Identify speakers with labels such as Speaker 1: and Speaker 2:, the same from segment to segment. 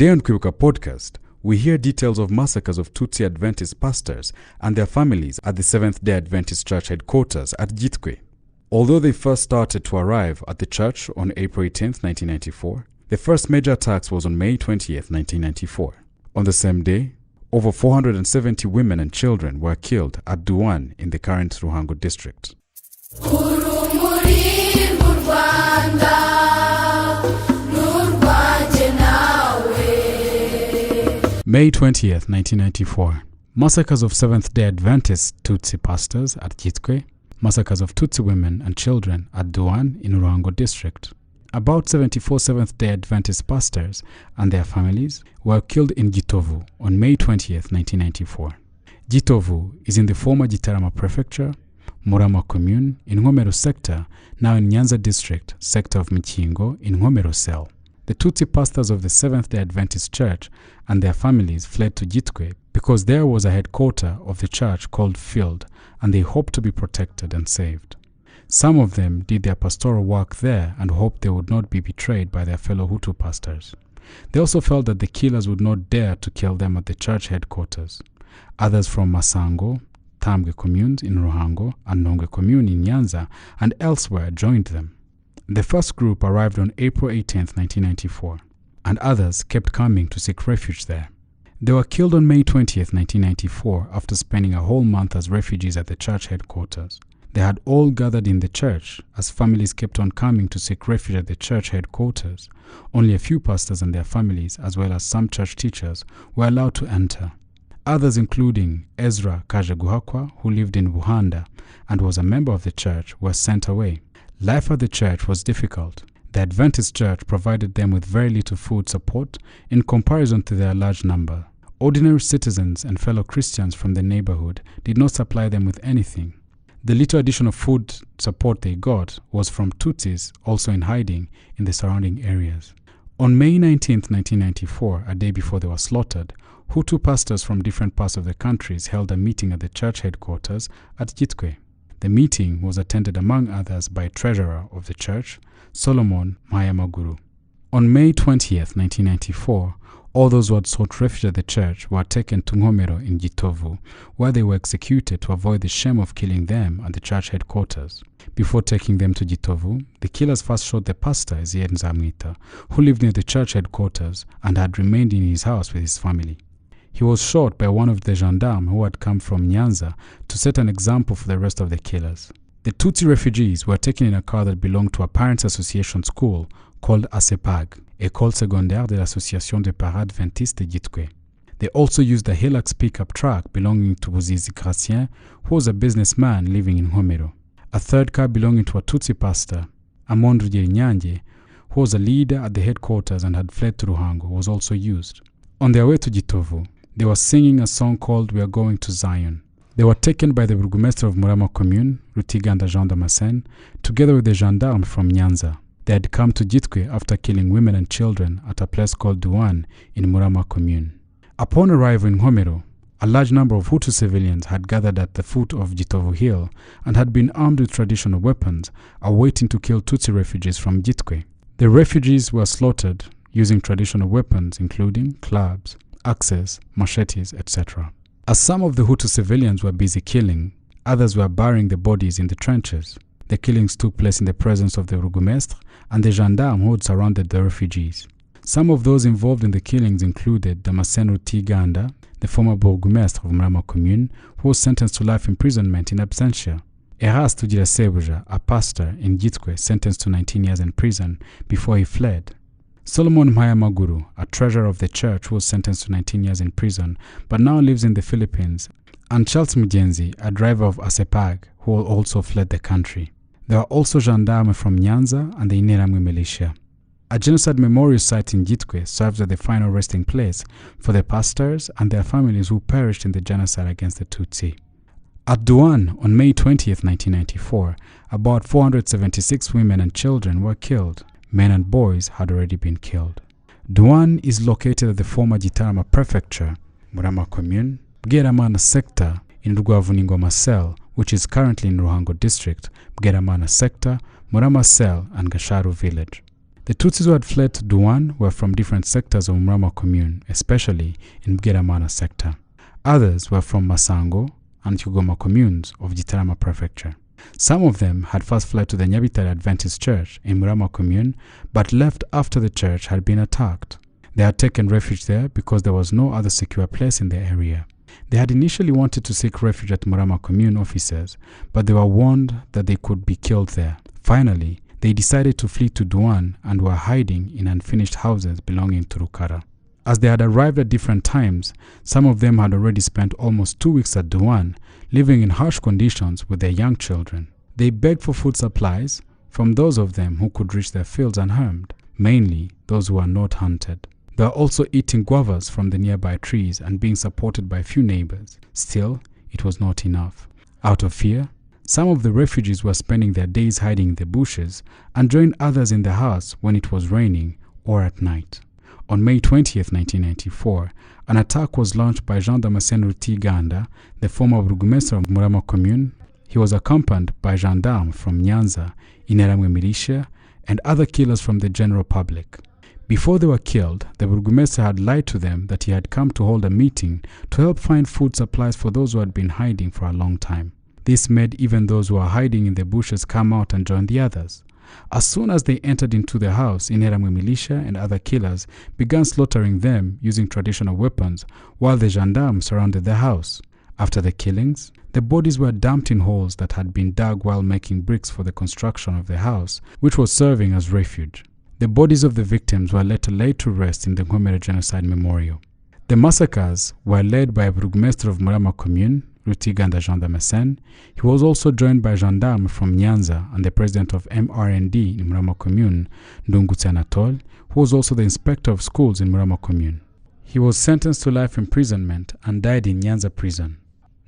Speaker 1: Today on Kwibuka Podcast, we hear details of massacres of Tutsi Adventist pastors and their families at the Seventh-day Adventist Church headquarters at Gitwe. Although they first started to arrive at the church on April 18, 1994, the first major attacks was on May 20, 1994. On the same day, over 470 women and children were killed at Duwane in the current Ruhango district. May 20th, 1994. Massacres of Seventh-day Adventist Tutsi pastors at Gitwe. Massacres of Tutsi women and children at Duwane in Ruhango district. About 74 Seventh-day Adventist pastors and their families were killed in Gitovu on May 20th, 1994. Gitovu is in the former Gitarama prefecture, Murama commune in Ngomero sector, now in Nyanza district, sector of Michingo in Ngomero cell. The Tutsi pastors of the Seventh-day Adventist Church and their families fled to Gitwe because there was a headquarter of the church called Field, and they hoped to be protected and saved. Some of them did their pastoral work there and hoped they would not be betrayed by their fellow Hutu pastors. They also felt that the killers would not dare to kill them at the church headquarters. Others from Masango, Tambwe communes in Ruhango, and Nongwe commune in Nyanza and elsewhere joined them. The first group arrived on April 18, 1994, and others kept coming to seek refuge there. They were killed on May 20, 1994, after spending a whole month as refugees at the church headquarters. They had all gathered in the church as families kept on coming to seek refuge at the church headquarters. Only a few pastors and their families, as well as some church teachers, were allowed to enter. Others, including Ezra Kajaguhakwa, who lived in Buhanda and was a member of the church, were sent away. Life at the church was difficult. The Adventist church provided them with very little food support in comparison to their large number. Ordinary citizens and fellow Christians from the neighborhood did not supply them with anything. The little additional food support they got was from Tutsis also in hiding in the surrounding areas. On May 19, 1994, a day before they were slaughtered, Hutu pastors from different parts of the countries held a meeting at the church headquarters at Gitwe. The meeting was attended among others by treasurer of the church, Solomon Mayamaguru. On May 20th, 1994, all those who had sought refuge at the church were taken to Ngomero in Gitovu, where they were executed to avoid the shame of killing them at the church headquarters. Before taking them to Gitovu, the killers first shot the pastor, Nyanza Tutsi, who lived near the church headquarters and had remained in his house with his family. He was shot by one of the gendarmes who had come from Nyanza to set an example for the rest of the killers. The Tutsi refugees were taken in a car that belonged to a Parents Association school called ASEPAG, École Secondaire de l'Association des Parents Adventistes de Gitwe. They also used a Hilux pickup truck belonging to Buzizi Gratien, who was a businessman living in Ngomero. A third car belonging to a Tutsi pastor, Amondru Nyanje, who was a leader at the headquarters and had fled to Ruhango, was also used. On their way to Gitovu, they were singing a song called We Are Going to Zion. They were taken by the Burgomaster of Murama commune, Rutiganda Jean Damascene, together with the gendarme from Nyanza. They had come to Gitwe after killing women and children at a place called Duwane in Murama commune. Upon arrival in Ngomero, a large number of Hutu civilians had gathered at the foot of Gitovu Hill and had been armed with traditional weapons, awaiting to kill Tutsi refugees from Gitwe. The refugees were slaughtered using traditional weapons including clubs, axes, machetes, etc. As some of the Hutu civilians were busy killing, others were burying the bodies in the trenches. The killings took place in the presence of the Burgomestre and the gendarme who had surrounded the refugees. Some of those involved in the killings included Damascene Rutiganda, the former Burgomestre of Murama commune, who was sentenced to life imprisonment in absentia. Erasto Sebuja, a pastor in Gitwe, sentenced to 19 years in prison before he fled. Solomon Mayamaguru, a treasurer of the church who was sentenced to 19 years in prison but now lives in the Philippines, and Charles Mugenzi, a driver of ASEPAG, who also fled the country. There were also gendarmes from Nyanza and the Ineramwe militia. A genocide memorial site in Gitwe serves as the final resting place for the pastors and their families who perished in the genocide against the Tutsi. At Duwane, on May 20, 1994, about 476 women and children were killed. Men and boys had already been killed. Duwane is located at the former Gitarama prefecture, Murama commune, Bweramana sector in Rugwavuningo cell, which is currently in Ruhango district, Bweramana sector, Murama cell and Gasharu village. The Tutsis who had fled to Duwane were from different sectors of Murama commune, especially in Bweramana sector. Others were from Masango and Kigoma communes of Gitarama prefecture. Some of them had first fled to the Nyabitare Adventist church in Murama commune, but left after the church had been attacked. They had taken refuge there because there was no other secure place in the area. They had initially wanted to seek refuge at Murama commune offices, but they were warned that they could be killed there. Finally, they decided to flee to Duwane and were hiding in unfinished houses belonging to Rukara. As they had arrived at different times, some of them had already spent almost 2 weeks at Duwane, living in harsh conditions with their young children. They begged for food supplies from those of them who could reach their fields unharmed, mainly those who were not hunted. They were also eating guavas from the nearby trees and being supported by few neighbors. Still, it was not enough. Out of fear, some of the refugees were spending their days hiding in the bushes and joined others in the house when it was raining or at night. On May 20th, 1994, an attack was launched by Jean Damascene Rutiganda, the former burgomaster of Murama commune. He was accompanied by gendarmes from Nyanza, Ineramwe militia, and other killers from the general public. Before they were killed, the burgomaster had lied to them that he had come to hold a meeting to help find food supplies for those who had been hiding for a long time. This made even those who were hiding in the bushes come out and join the others. As soon as they entered into the house, Ineramwe militia and other killers began slaughtering them using traditional weapons while the gendarmes surrounded the house. After the killings, the bodies were dumped in holes that had been dug while making bricks for the construction of the house, which was serving as refuge. The bodies of the victims were later laid to rest in the Nkomere Genocide Memorial. The massacres were led by a burgomaster of Murama commune, Rutiganda Jean Damascene. He was also joined by gendarmes from Nyanza and the president of MRND in Murama commune, Ndungutse Anatole, who was also the inspector of schools in Murama commune. He was sentenced to life imprisonment and died in Nyanza prison.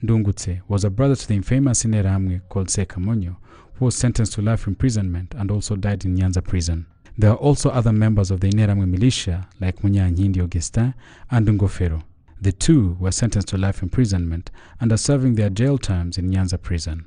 Speaker 1: Ndungutse was a brother to the infamous Ineramwe called Sekamonyo, who was sentenced to life imprisonment and also died in Nyanza prison. There are also other members of the Ineramwe militia like Munyanyindi Augustin and Ngofero. The two were sentenced to life imprisonment and are serving their jail terms in Nyanza prison.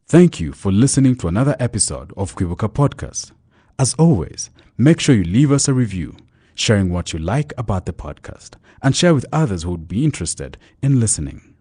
Speaker 1: Thank you for listening to another episode of Kwibuka Podcast. As always, make sure you leave us a review, sharing what you like about the podcast, and share with others who would be interested in listening.